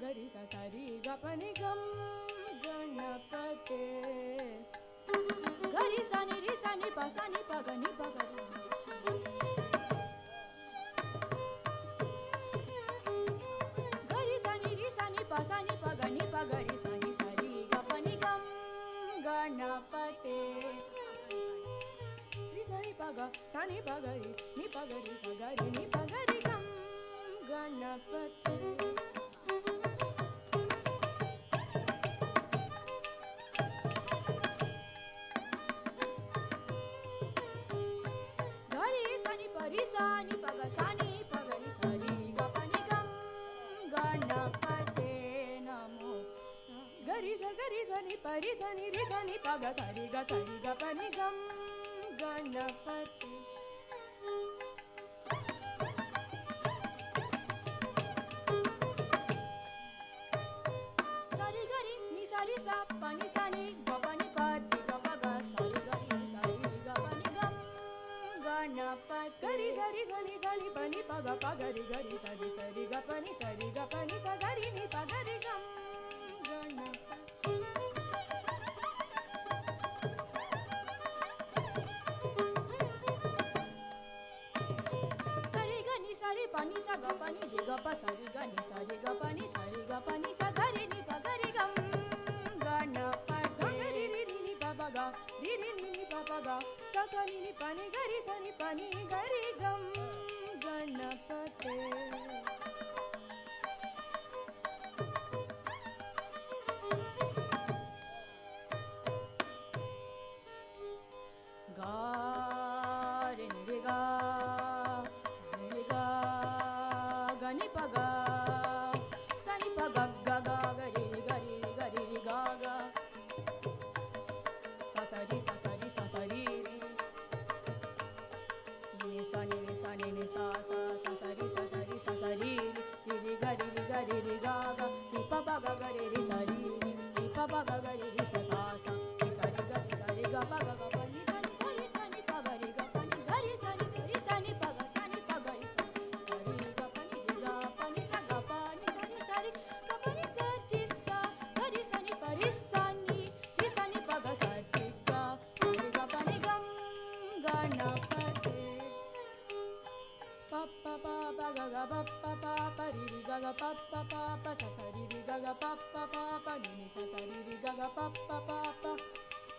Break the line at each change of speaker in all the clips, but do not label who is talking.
ಗರಿ ಸರಿ ಗಪನಿ ಗಂ ಗಣಪತೆ ಗರಿ ಸನಿ ರಿ ಸನಿ ಪ ಸನಿ ಪ ಗನಿ ಪ ಗರಿ ಗರಿ ಸನಿ ರಿ ಸನಿ ಪ ಸನಿ ಪ ಗನಿ ಪ ಗರಿ ಸನಿ ಸರಿ ಗಪನಿ ಗಂ ಗಣಪತೆ ರಿ ಸನಿ ಪ ಗ ಸನಿ ಪ ಗರಿ ನಿ ಪ ಗರಿ ಸ ಗರಿ ನಿ ಪ ಗರಿ ಗಂ ಗಣಪತೆ pari sani ri sani pa ga pa ni gam ganapati. Sari gari ni sari sa pa ni sani ga pa ni pa di ga pa ga sari gari ni sari ga pa ni gam ganapati. Gari sari sani sani pa ni pa ga ri sari sari ga pa ni sa gari ni pa ga ri gam ganapati. Sari pani sa ga pani di ga pa sari ga ni sari ga pani sa ga ri ni pa ga ri gam ganapati. Ga ri ri ri ni pa pa ga ri ri ni ni pa pa ga sa sa ni ni pa ni ga ri sa ni pa ni ga ri gam ganapati. Ga ri ni ri ga ni pa ga sa ni pa ga ga ga ga ri ga ga sa sa ri ri ni sa ni sa sa sa ri ri ga ni pa pa ga ga ri sa ri ni pa pa ga ga ri sa sa ni sa ri ga pa ga pa ni sa ni pa ga ri ga pa ni ga ri sa ni pa ga ri sa ri ga pa ni ga pa ni sa ga pa ni sa ri ga pa ni ga ri sa ni pa ri sa ni pa ga sa ri ga pa ni gam ganapati. Pa pa pa pa ga ga pa pa pa pa ri ri ga ga pa pa pa pa sa sa ri ri ga ga pa pa pa pa ni ni sa sa ri ri ga ga pa pa pa pa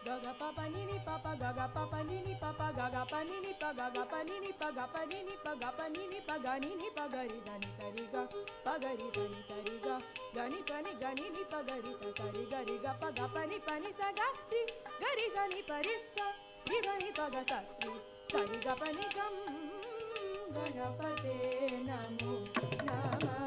ga ga pa pa ni ni pa pa ga ga pa pa ni ni pa pa ga ga pa ni ni pa ga ga pa ni ni pa ga pa ni ni pa ga pa ni ni pa ga ni ni pa ga ri sa ni ga pa ga ri sa ni ga ga ni ni pa ga ri sa ri ga pa ni sa ga ri sa ni pa ri sa ni pa ga sa ri ga pa ni gam ganapate namo namah.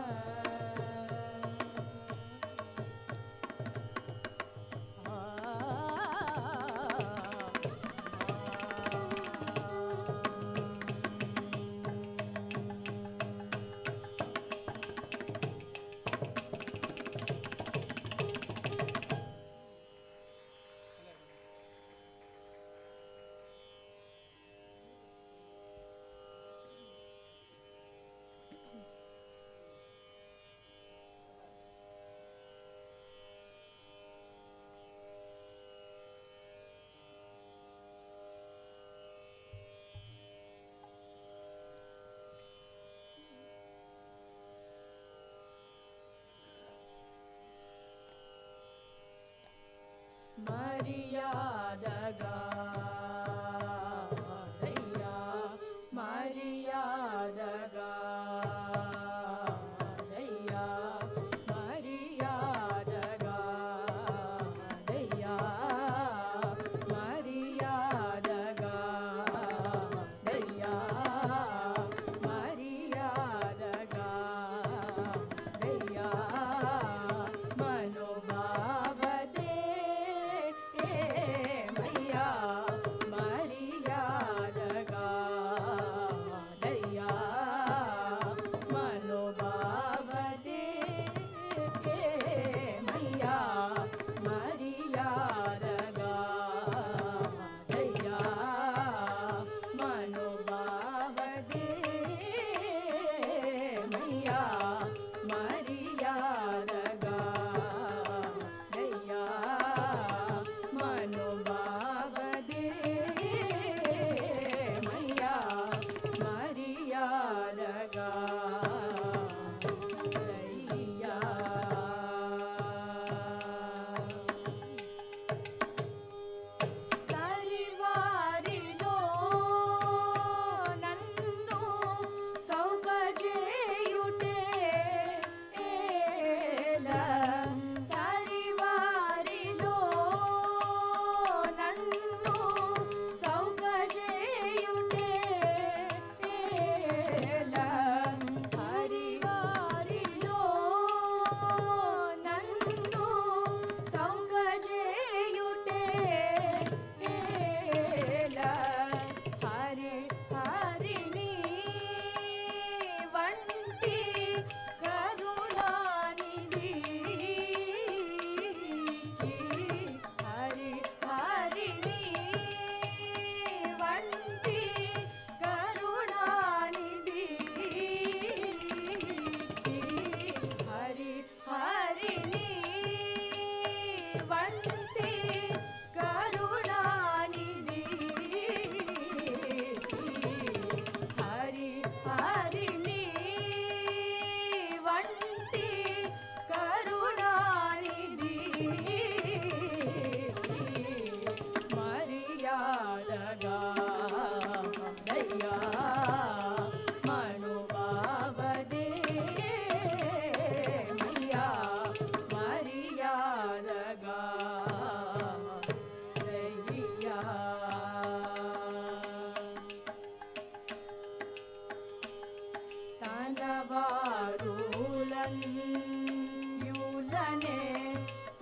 యులనే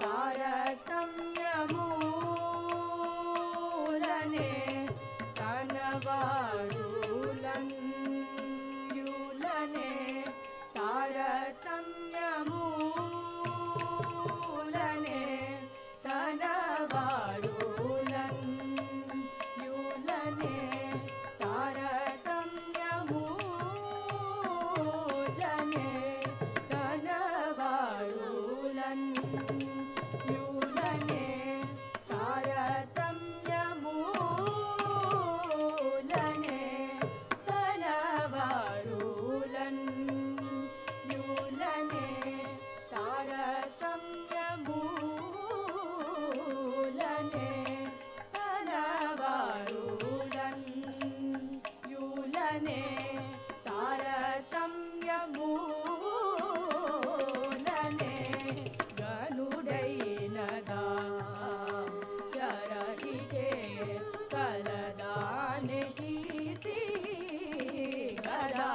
తారతమ్యమూలనే యులనే తారతమ్యమూలనే యులనే తారతమ్యమూలనే యులనే తారతమ్యమూలనే యులనే తారతమ్యమూలనే యులనే తారతమ్యమూలనే గనుడైనదా శరణికే కలదాని కీర్తి గదా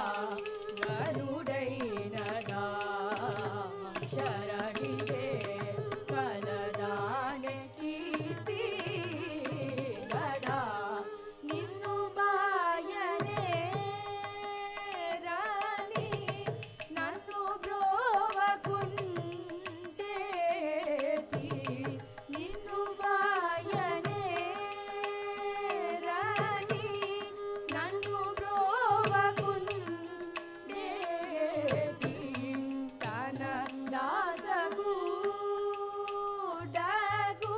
గనుడైనదా శరణికే కలదాని కీర్తి గదా నిన్ను బాయనే రాణి నన్ను బ్రోవకుంటేతి నిన్ను బాయనే రాణి నన్ను బ్రోవకుంటేతి తన దాసకు డగు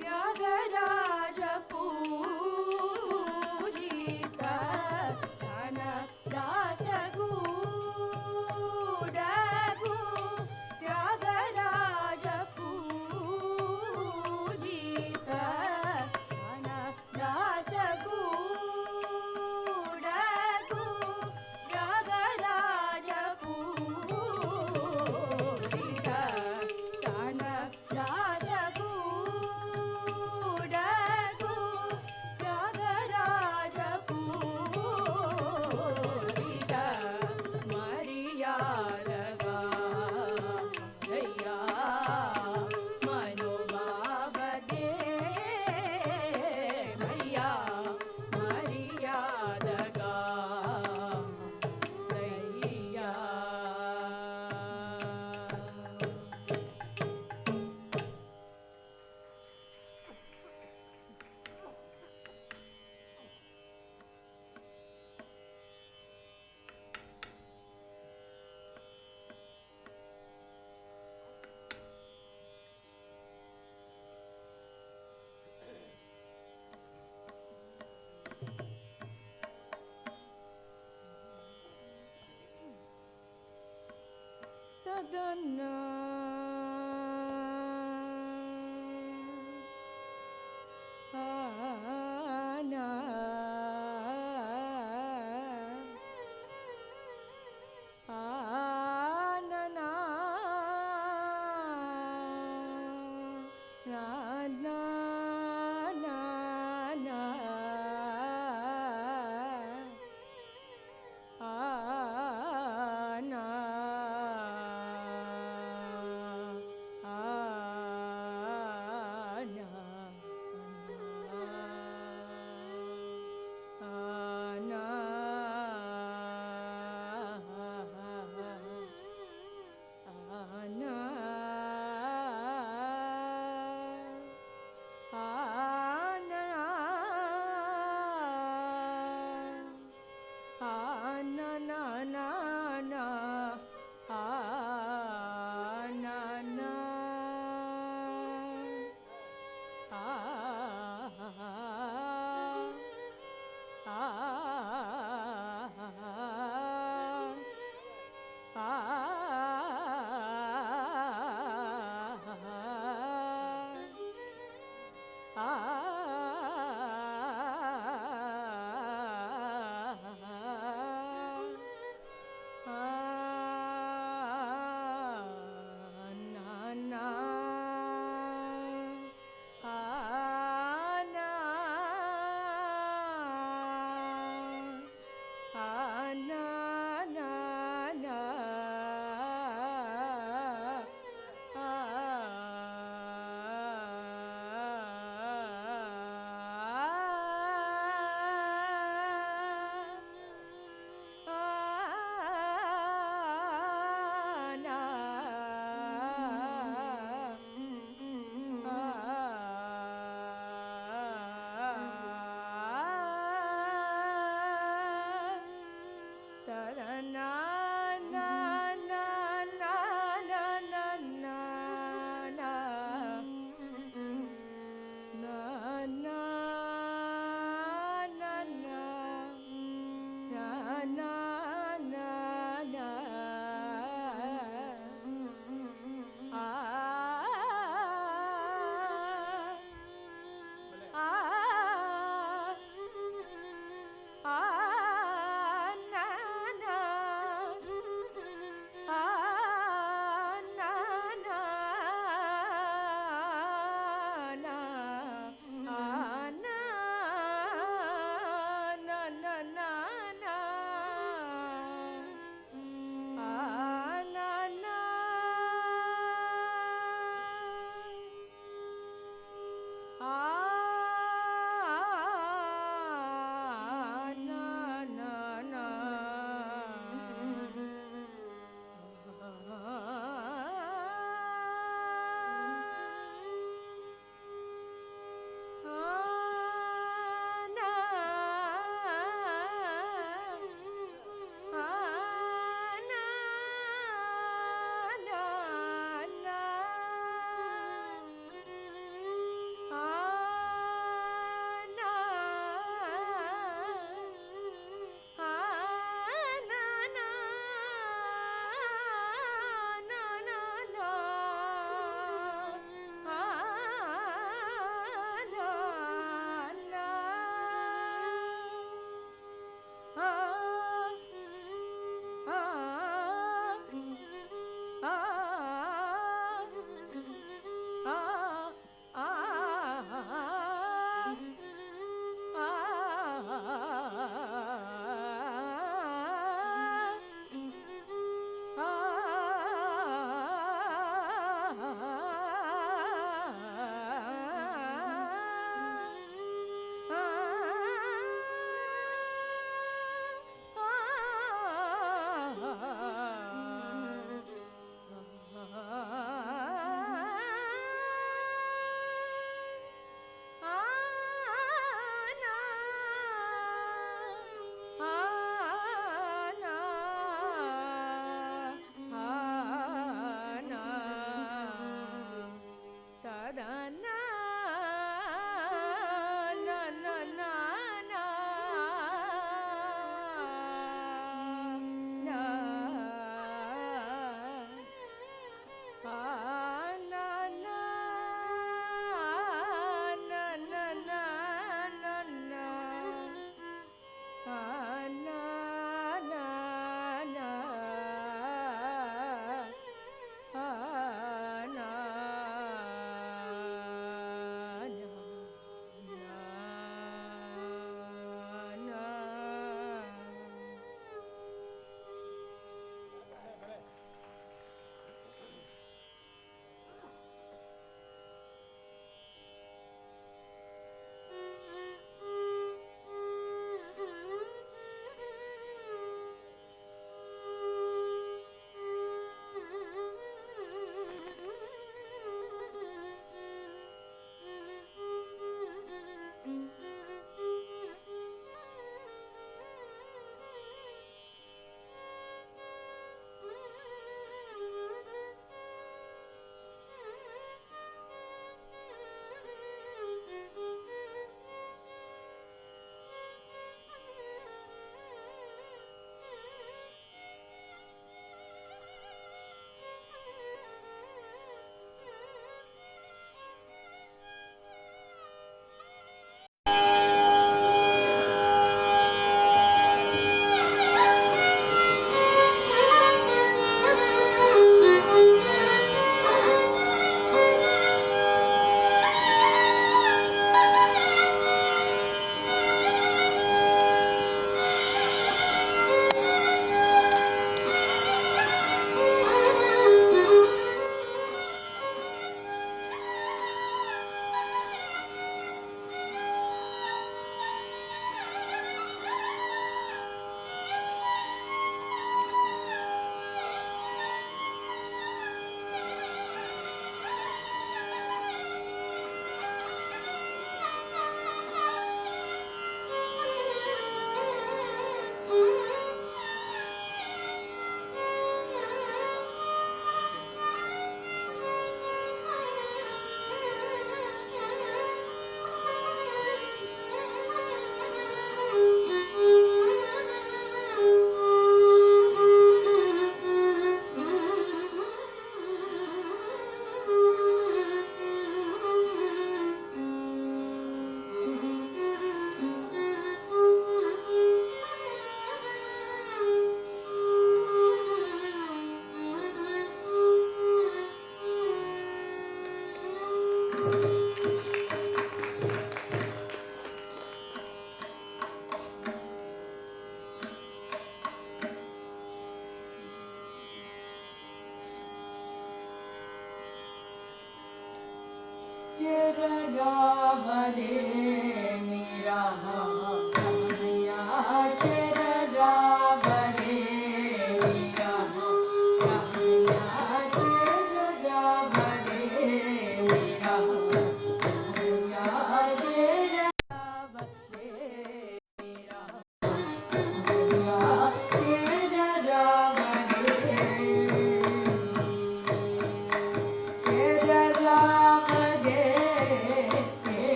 త్యాగరాజ పూజిత తన దాసకు డగు త్యాగరాజ పూజిత తన దాసకు డగు త్యాగరాజ పూజిత తన దాసకు డగు త్యాగరాజ పూజిత మర్యాదగా అయ్యా మనోభావదే మయ్యా మర్యాదగా అయ్యా తదన్నా ఆనా ఆననా రానా నా ఆనా na na na na na na na na na na na na na na ah ah ah na na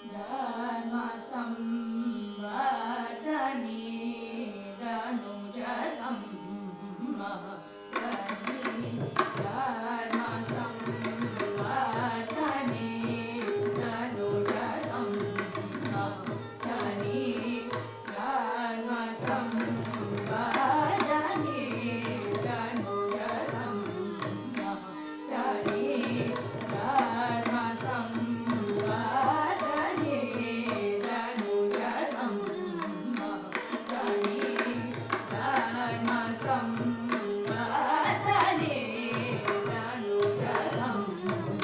धर्म संवर्धने धनुज संवर्धने धर्म संवर्धने धनुज संवर्धने धर्म संवर्धने धनुज संवर्धने धर्म संवर्धने धनुज संवर्धने धर्म संवर्धने धनुज संवर्धने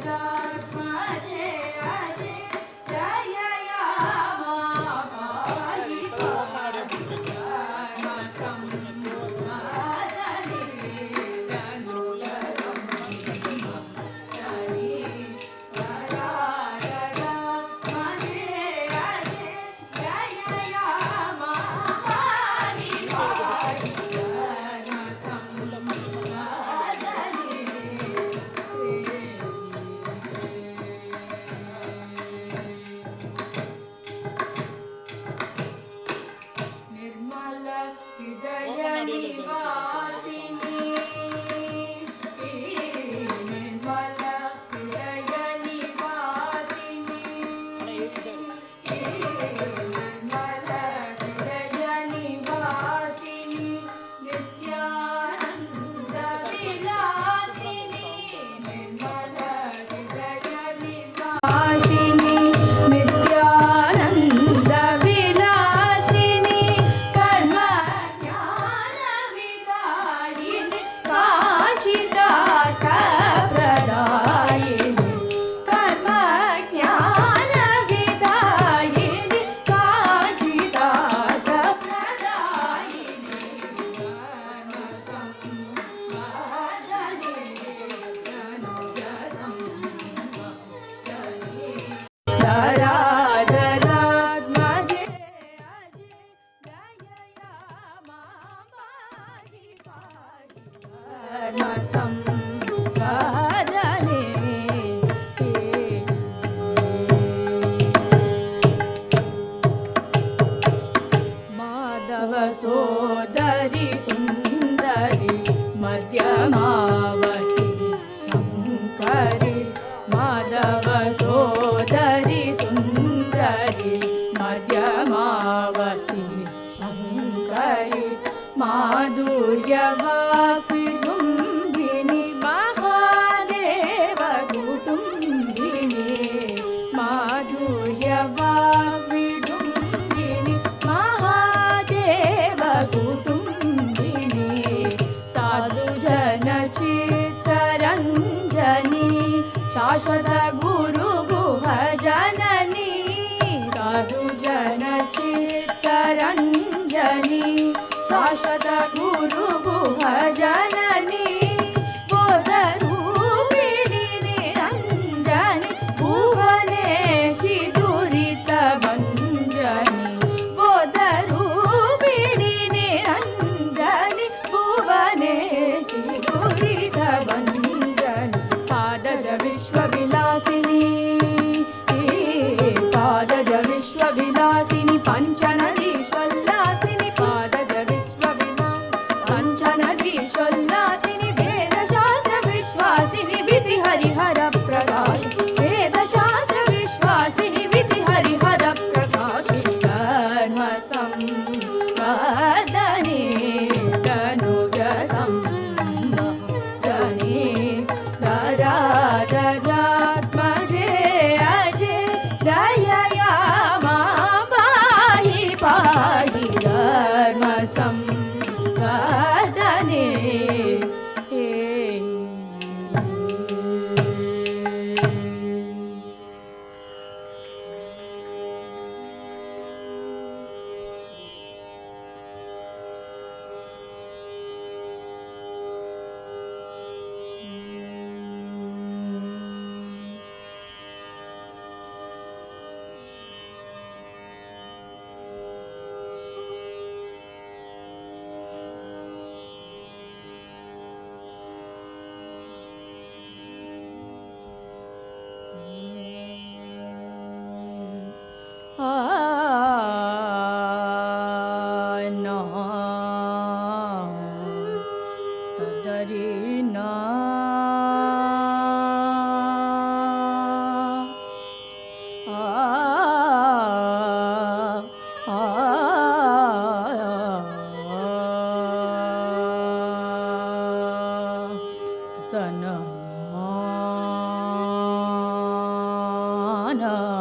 धर्मजे अजे जय यामाबाई धर्म संवर्धने धनुज संवर्धने धर्मजे अजे जय यामाबाई धर्म निर्मल हृदय निवासिनी निर्मल हृदय निवासिनी निर्मल हृदय निवासिनी नित्यानंद विलासिनी निर्मल हृदय निवासिनी नित्यानंद विलासिनी कर्म ज्ञान विदायिनी काचिदार्थ प्रदायिनी कर्म ज्ञान विदायिनी काचिदार्थ प्रदायिनी धर्म संवर्धने धनुज संवर्धने धराधरात्मजे अजे जय यामाबाई धर्म संवर्धने माधव सोदरी सुंदरी मध्यमावती शंकरी माधव सोदरी सुंदरी मध्यमावती शंकरी माधुर्यवाक्विजृंभिणी महादेव कुटुंबिनी माधुर्यवाक्विजृंभिणी महादेव कुटुंबिनी साधुजन चित्तरंजनी शाश्वत गुरु गुह जननी साधुजन चित्तरंजनी शाश्वत गुरु गुह जननी बोधरूपिणी निरंजनी भुवनेशि दुरित भंजनी बोधरूपिणी निरंजनी भुवनेशि दुरित भंजनी पादज विश्वविलासिनी पादज विश्वविलासिनी पंचनदीश्वल्लासिनी पादज पंचनदीश्वल्लासिनी वेदशास्त्र विश्वासिनी विधि हरिहर प्रकाश वेदशास्त्र विश्वासिनी विधि हरिहर प्रकाश धर्म संवर्धने धनुज संवर्धने धराधरात्मजे अजे जय यामाबाई पाहि धर्म संवर्धने na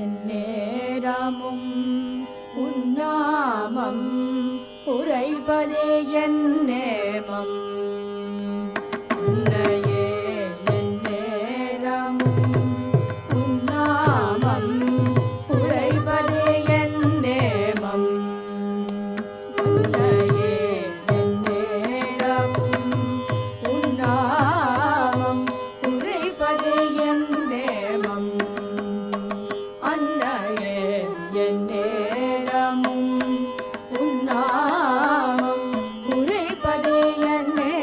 எந்நேரமும் உன்னாமம் உரைப்பதே என் நேமம். உன்னையே எந்நேரமும் உன்னாமம் உரைப்பதே என் நேமம். உன்னையே எந்நேரமும் உன்னாமம் உரைப்பதே என் நேமம். அன்னையே எந்நேரமும் உன்னாமம் உரைப்பதே என் நேமம்.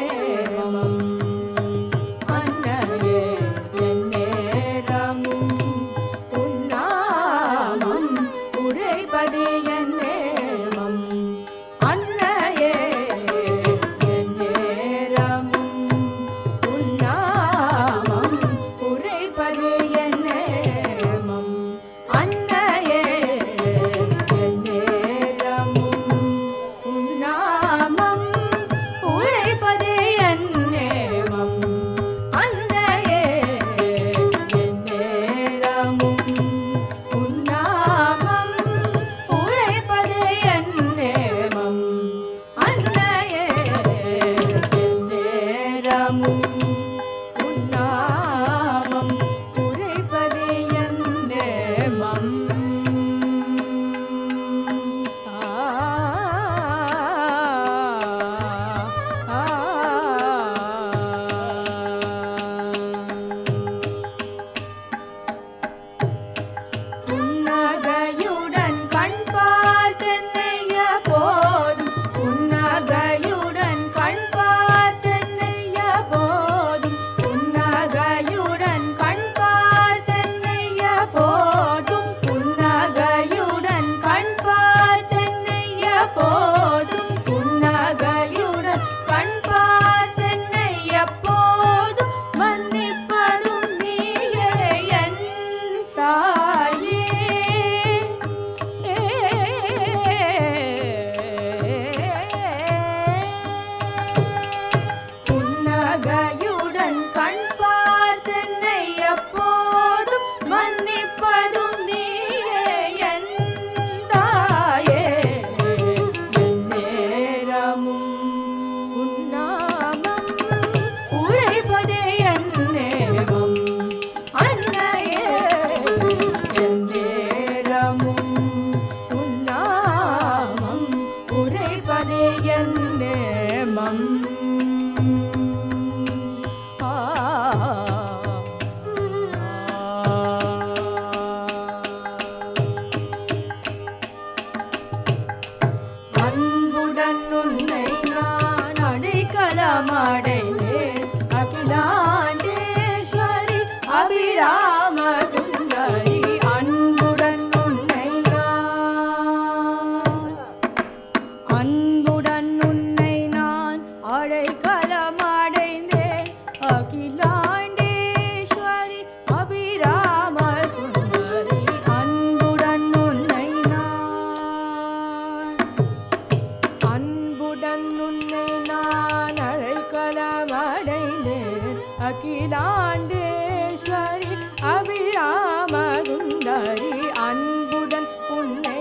அகிலாண்டேஸ்வரி அபிராம சுந்தரி அன்புடன் உன்னை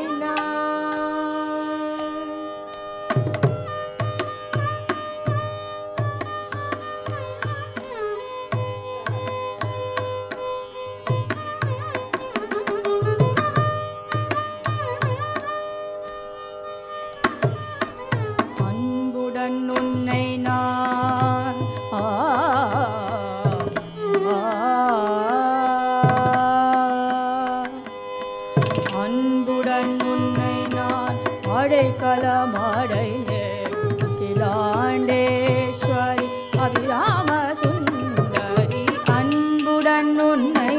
நான் அன்புடன் உன்னை நான் அடைக்கலமடைந்தேன் அகிலாண்டேஸ்வரி அபிராம சுந்தரி அன்புடன் உன்னை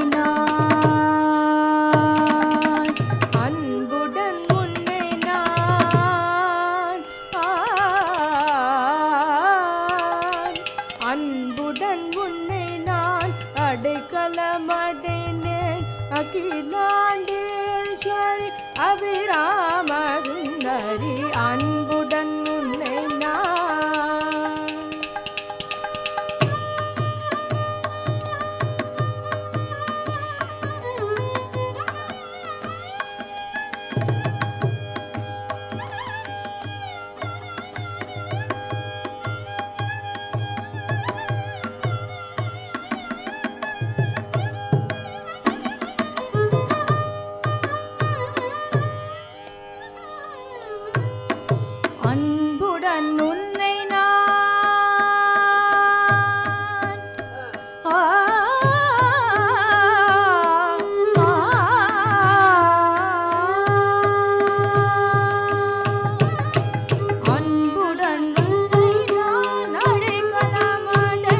அன்புடன் உன்னை நான் அடைக்கலமடைந்தேன் அகிலாண்டேஸ்வரி அபிராம சுந்தரி அன்புடன் உன்னை அன்புடன் உன்னை நான் அன்புடன் உன்னை நான் அடைக்கலமடைந்தேன்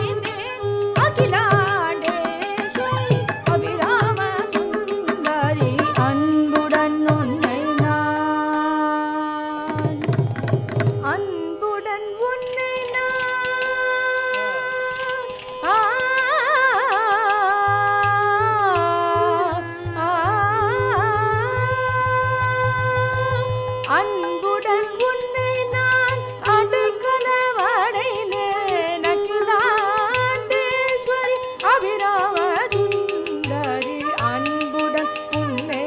அகிலாண்டேஸ்வரி அபிராம சுந்தரி அன்புடன் உன்னை அன்புடன் உன்னை அன்புடன் உன்னை நான் அடைக்கலமடைந்தேன் அகிலாண்டேஸ்வரி அபிராம சுந்தரி அன்புடன் உன்னை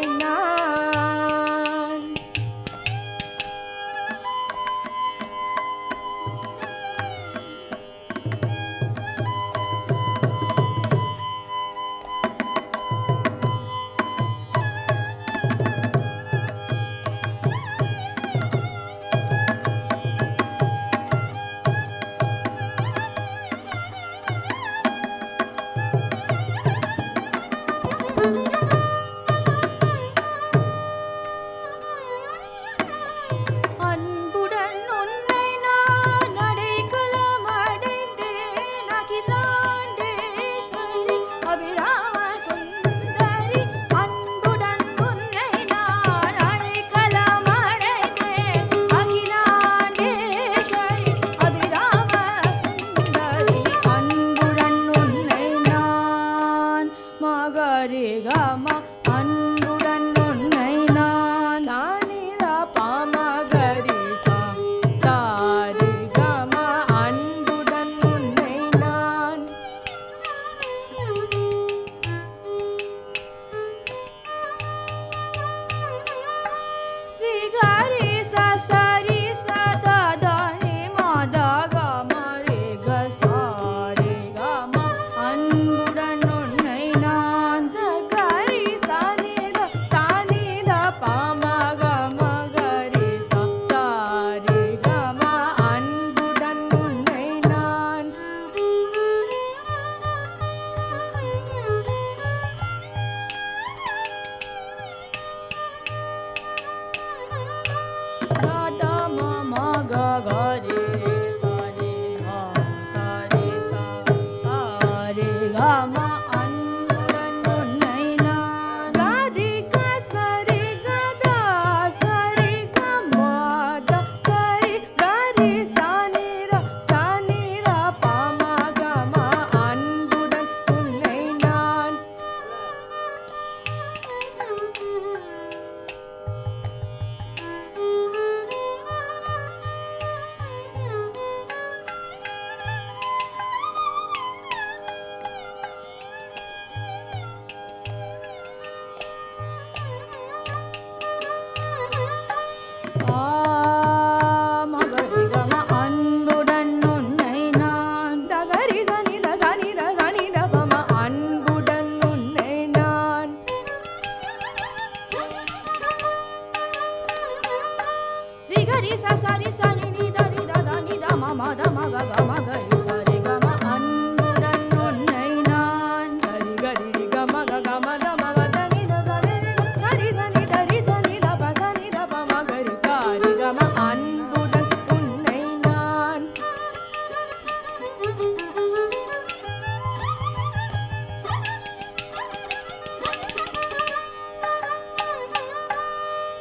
gari sa sa ri sa ni ni da ni da da ni da ma ma da ma ga ga ma ga ri sa re ga ma அன்புடன் உன்னை நான் சரி கரி ரி க ம க க ம த ம ம த நி த த ரி சரி ச நி த ரி ச நி த ப ச நி த ப ம க ரி சா ரி க ம அன்புடன் உன்னை நான்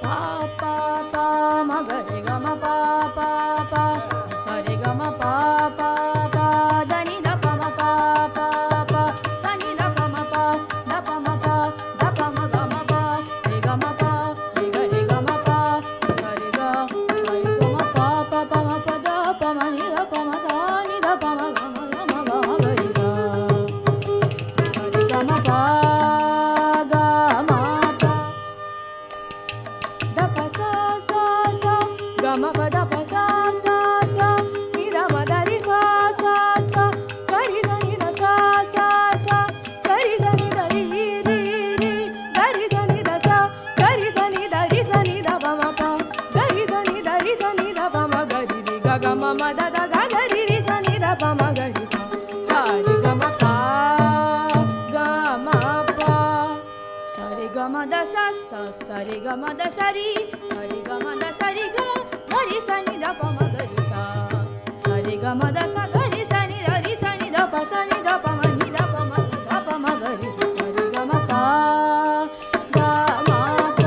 பா பா பா ம க ரி க ம பா பா பா ச ரி க ம பா பா பா த நி த ப ம பா பா பா ச நி த ப ம பா த ப ம பா த ப ம க ம பா ரி க ம பா ரி க ம பா ச ரி க ம பா பா ப ம ப த ப ம நி த ப ம ச நி த ப ம க ம க ம க ம க ரி ச ச ரி க ம பா க ம பா த ப ச ச ச க ம ப த ப ச ச ச நி த ம த ரி ச ச ச க ரி த நி த ச ச ச க ரி த நி த ரி ரி ரி க ரி த நி த ச க ரி த நி த ரி ச நி த ப ம ப க ரி த நி த ரி ச நி த ப ம க ரி ரி க க ம ம த த க க ரி ரி ச நி த ப ம க ரி ச ச ரி க ம ப க ம ப ச ரி க ம த ச ச ச ரி க ம த ச ரி ச ரி க ம த ச ரி க க ரி ச நி த ப ம க ரி ச ச ரி க ம த ச க ரி ச நி த ரி ச நி த ப ச நி த ப ம நி த ப ம த ப ம க ரி ச ரி க ம ப க ம ப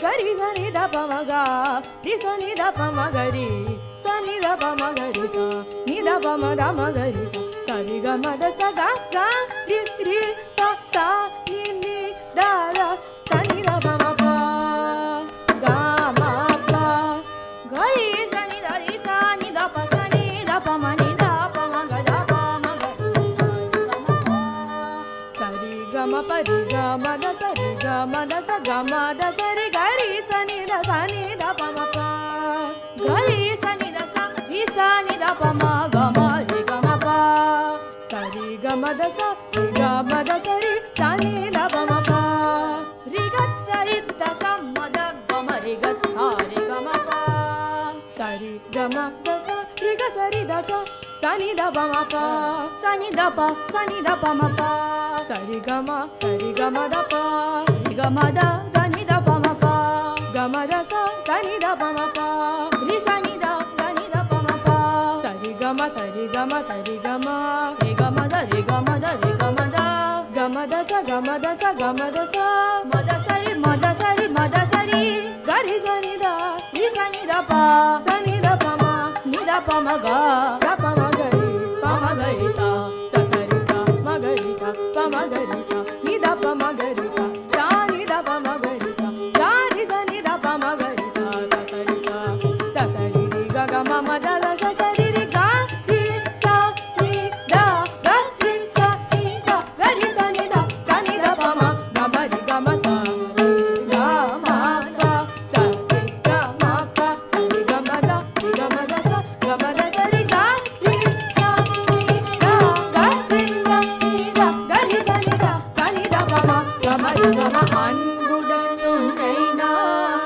க ரி ச நி த ப ம க ரி ச நி த ப ம க ரி ச நி த ப ம க ரி ச நி த ப ம த ம க ரி ச ச ரி க ம த ச க க ரி ரி ச ச நி நி த த ச நி த ப ம ப க ம ப க ரி ச நி த ரி ச நி த ப ச நி த ப ம நி த ப ம க த ப ம க ரி ச ரி க ம ப ரி க ம த ச ரி க ம த ச க ம த ச ரி க ரி ச நி த ச நி த ப ம ப க ரி ச நி த ச ரி ச நி த ப ம க ம ரி க ம ப ச ரி க ம த ச ரி க ம த ச ரி ச நி த ப ம ப ரி க ச ரி த ச ம த க ம ரி க ச ரி க ம ப ச ரி க ம த ச ரி க ச ரி த ச ச நி த ப ம ப ச நி த ப ச நி த ப ம ப ச ரி க ம த ப ரி க ம த த நி த ப ம ப க ம த ச த நி த ப ம ப ரி ச நி த த நி த ப ம ப ச ரி க ம ரி க ம ரி க ம த ரி க ம த ரி க ம த க ம த ச க ம த ச க ம த ச ம த ச ரி ம த ச ரி ம த ச ரி க ரி ச நி த ரி ச நி த ப ச நி த ப ம நி த ப ம க த ப ம க ரி ப ம க ரி ச ச ச ரி ச ம க ரி ச ப ம க ரி ச நி த ப ம க ரி ச ச நி த ப ம க ரி ச க ரி ச நி த ப ம க ரி ச ச ச ரி ச ச ச ரி ரி க க ம ம த த ச ச ரி ரி க ரி ச நி த க ரி ச நி த க ரி ச நி த ச நி த ப ம க ம ரி க ம ச ரி க ம ப ச ரி க ம ப ச ரி க ம த ரி க ம த ச க ம த ச ரி க ரி ச நி த க ரி ச நி த க ரி ச நி த ச நி த ப ம க ம ரி க ம அன்புடன் உன்னை நான்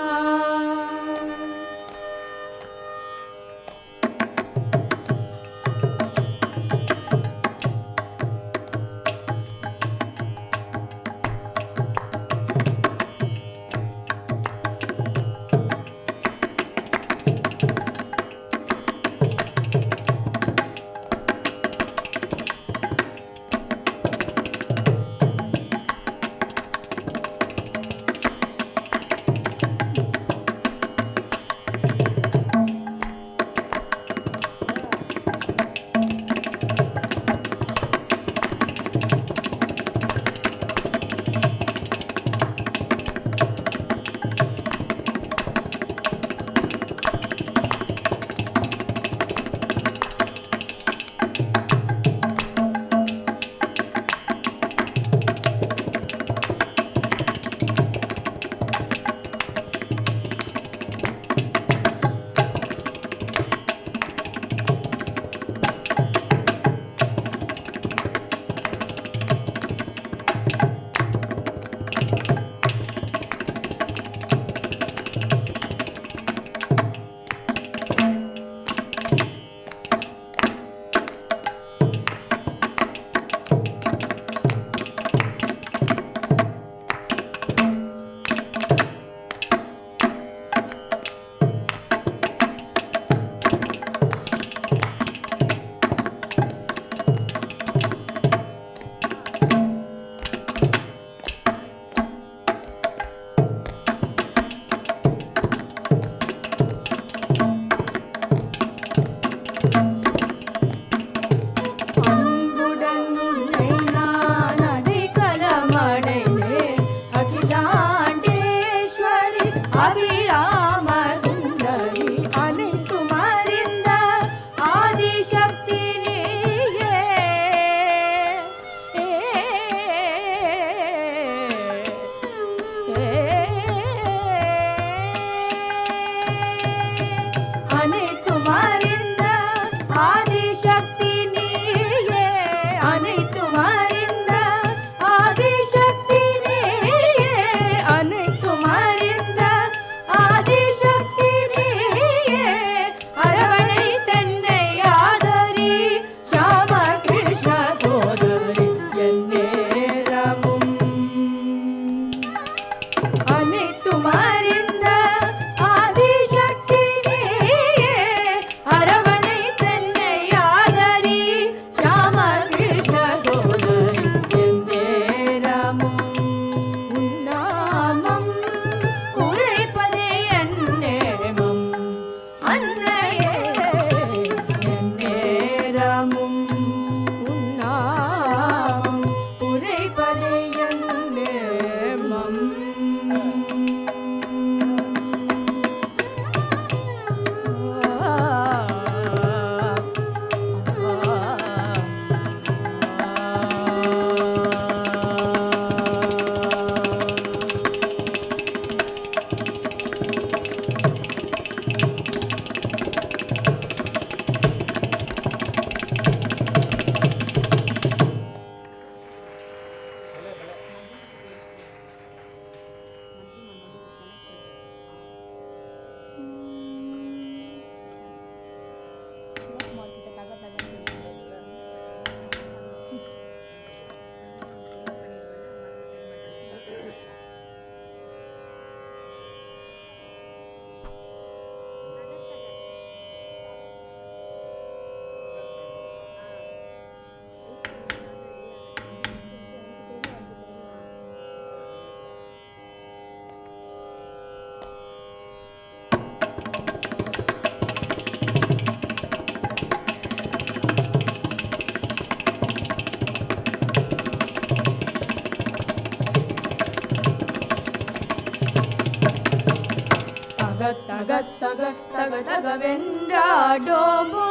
தகத் தகத் தக தகவென்றாடோமோ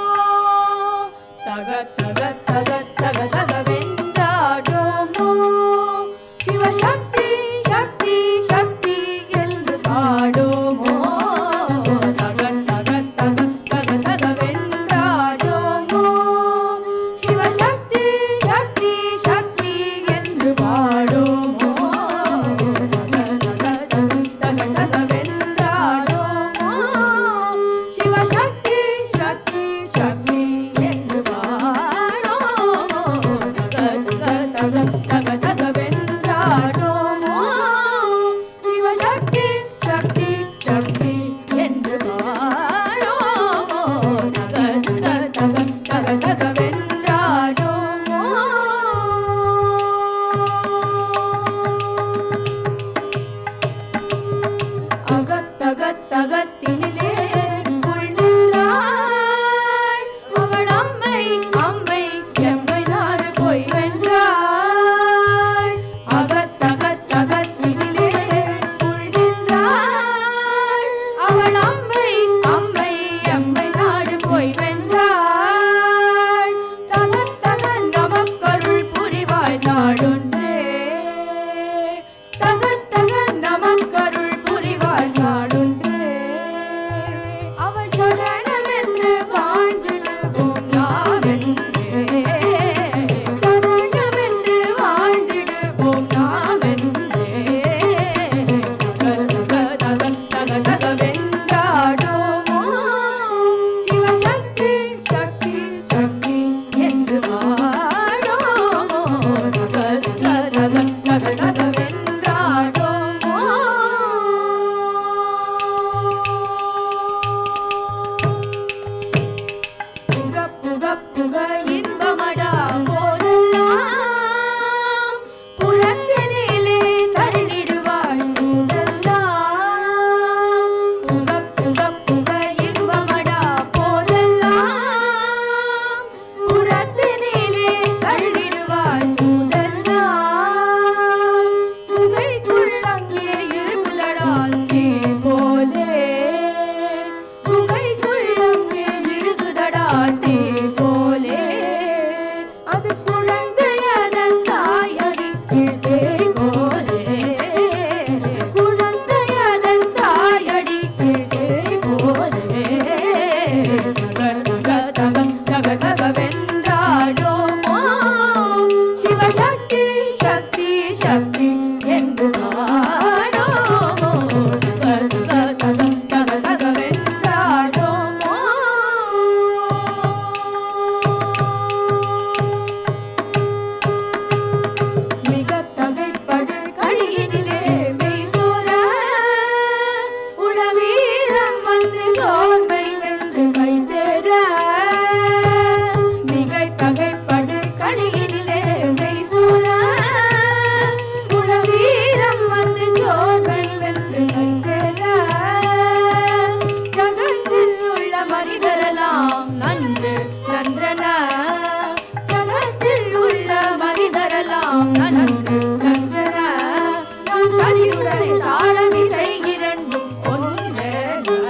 தகத் தகத் தகத் தக தகவென்றாடோமோ சிவசக்தி சக்தி சக்தி என்று பாடுமோ தகத் தகத் தகத் தக தகவென்றாடோமோ சிவசக்தி சக்தி சக்தி என்று பாடுமோ தகத் தகத் தக தகவென்றாடோமோ சிவசக்தி சக்தி சக்தி என்று பாடுமோ தகத் தகத் தக தகவென்றாடோமோ சிவசக்தி சக்தி சக்தி என்று பாடுமோ தகத் தகத் தக தகவென்றாடோமோ அகத்தகத்தகத்தினிலே உள்நின்றாள் அவள் அம்மை அம்மை எம்மை நாடு போய் வென்றாள் அகத்தகத்தகத்தினிலே உள்நின்றாள் அவள் அம்மை அம்மை எம்மை நாடு போய் வென்றாள் தகத் தகன் நமக்கருள் புரிவாய் நாடொன்றே தகத் தகன் நமக்கருள் புரிவாய் நாடொன்றே அவள் சரணமென்று வாழ்ந்திடுவோம் நாமென்றே சரணமென்று வாழ்ந்திடுவோம் நாமென்றே தகவென்றாடோமோ சிவசக்தி சக்தி சக்தி என்று பாடுமோ தகவென்றாடோமோ புக புக புக இன்பமடா போதெல்லாம் புறத்தினிலே தள்ளிடுவாய் சூதெல்லாம் புக புக புக இன்பமடா போதெல்லாம் புறத்தினிலே தள்ளிடுவாய் சூதெல்லாம் புகைக்குள் அங்கே இருக்குதடா தீ போலே புகைக்குள் அங்கே இருக்குதடா தீ போலே அது குழந்தையதன் தாயடி கீழ்சே போலே குழந்தையதன் தாயடி கீழ்சே போலே தகவென்றாடோமோ சிவசக்தி சக்தி சக்தி என்று பாடுமோ தகவென்றாடோமோ மிக தகைப்படு களியினிலே மெய்சோர உளவீரம் வந்து சோர்வை வென்று கைதேற மிகை தகைப்படு களியினிலே மெய்சோர உளவீரம் வந்து சோர்வை வென்று கைதேற ஜகத்தில் உள்ள மனிதரெல்லாம் நன்று நன்றன ஜகத்தில் உள்ள மனிதரெல்லாம் நன்று நன்றன நாம் சதிருடனே தாளமிசை இரண்டும் ஒன்றென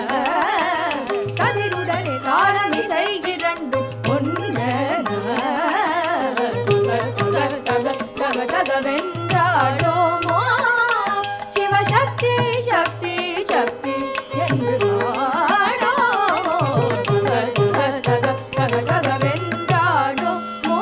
சதிருடனே தாளமிசை இரண்டும் ஒன்றென தகவென்றாடோமோ சிவசக்தி சக்தி சக்தி என்று பாடுமோ தகவென்றாடோமோ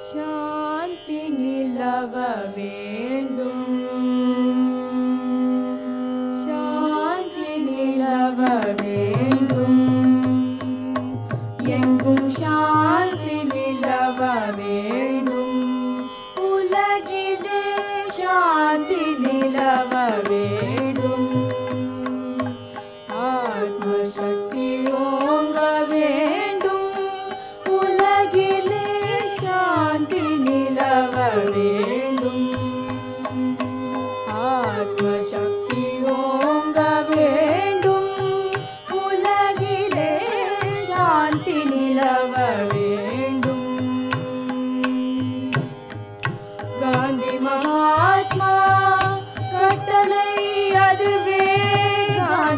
சாந்தி நிலவ வேண்டும் சாந்தி நிலவ வேண்டும் எங்கும் சாந்தி நிலவ வேண்டும் உலகிலே சாந்தி நிலவ வேண்டும்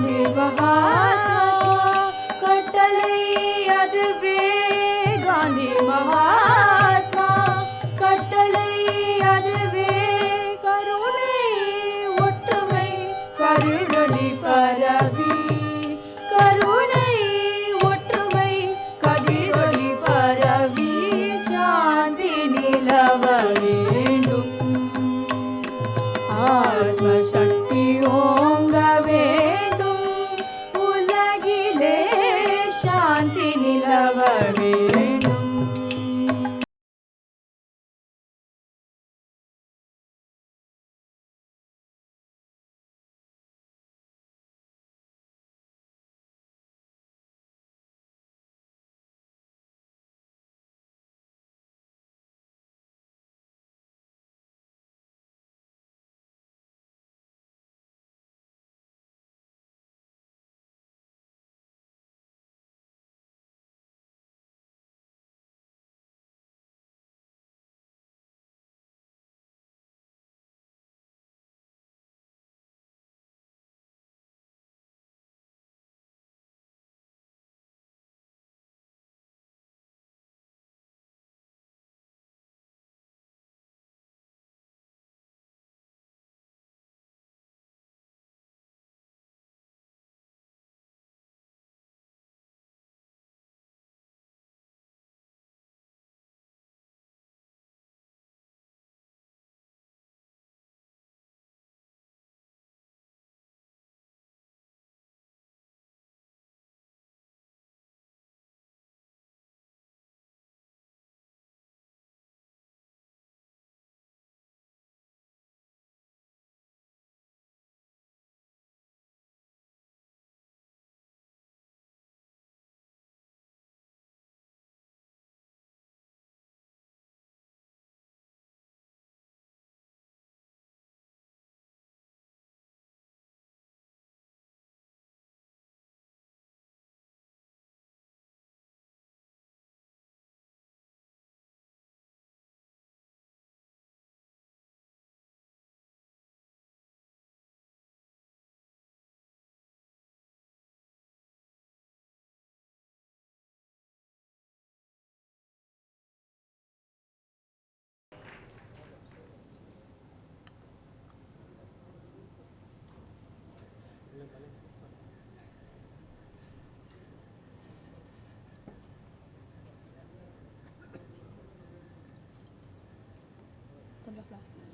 காந்தி மகாத்மா கட்டளை அதுவே காந்தி மகாத்மா கட்டளை அதுவே கருணை ஒற்றுமை கருணொளி பரவி கருணை ஒற்றுமை கதிரொளி பரவி சாந்தி நிலவ வேண்டும் ஆத்ம சக்தி ஓங்க வேண்டும் உலகிலே சாந்தி நிலவ வேண்டும். கொஞ்சம் ஃப்ளாஷஸ்